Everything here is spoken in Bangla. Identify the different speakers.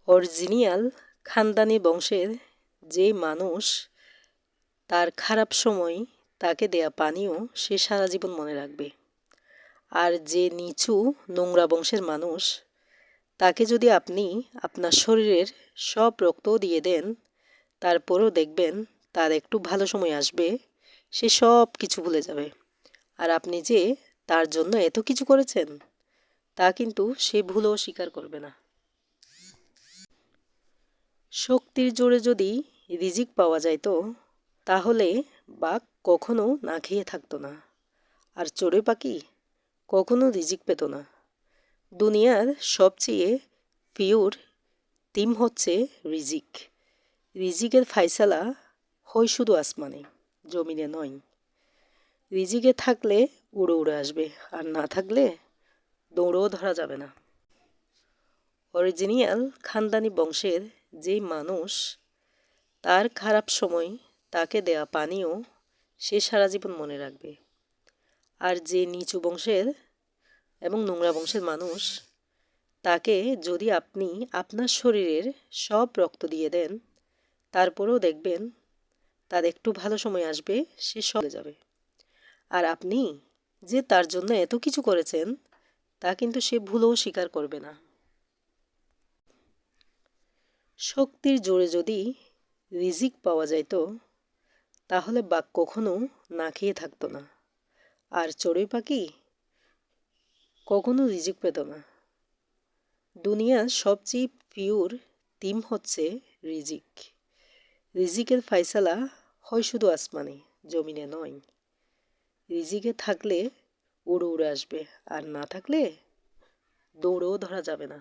Speaker 1: অরিজিনাল খানদানি বংশের যে মানুষ তার খারাপ সময় তাকে দেয়া পানীয় সে সারা জীবন মনে রাখবে। আর যে নিচু নোংরা বংশের মানুষ তাকে যদি আপনি আপনার শরীরের সব রক্তও দিয়ে দেন, তারপরেও দেখবেন তার একটু ভালো সময় আসবে, সে সব কিছু ভুলে যাবে। আর আপনি যে তার জন্য এত কিছু করেছেন তা কিন্তু সে ভুলেও স্বীকার করবে না। শক্তির জোরে যদি রিজিক পাওয়া যাইত তাহলে বাঘ কখনো না খেয়ে থাকতো না, আর চড়ুই পাখি কখনো রিজিক পেত না। দুনিয়ার সবচেয়ে পিওর তিম হচ্ছে রিজিক। রিজিকের ফায়সালা হয় শুধু আসমানে, জমিনে নয়। রিজিকে থাকলে উড়ে উড়ে আসবে, আর না থাকলে দৌড়েও ধরা যাবে না। অরিজিনাল খানদানি বংশের যেই মানুষ তার খারাপ সময় তাকে দেয়া পানীয় সে সারা জীবন মনে রাখবে। আর যে নিচু বংশের এবং নোংরা বংশের মানুষ তাকে যদি আপনি আপনার শরীরের সব রক্ত দিয়ে দেন, তারপরেও দেখবেন তার একটু ভালো সময় আসবে, সে সরে যাবে। আর আপনি যে তার জন্য এত কিছু করেছেন তা কিন্তু সে ভুলেও স্বীকার করবে না। শক্তির জোরে যদি রিজিক পাওয়া যাইত তাহলে বাঘ কখনো না খেয়ে থাকতো না, আর চড়ুই পাখি কখনো রিজিক পেত না। দুনিয়ার সবচেয়ে পিওর তিম হচ্ছে রিজিক। রিজিকের ফায়সালা হয় শুধু আসমানে, জমিনে নয়। রিজিকে থাকলে উড়ে উড়ে আসবে, আর না থাকলে দৌড়েও ধরা যাবে না।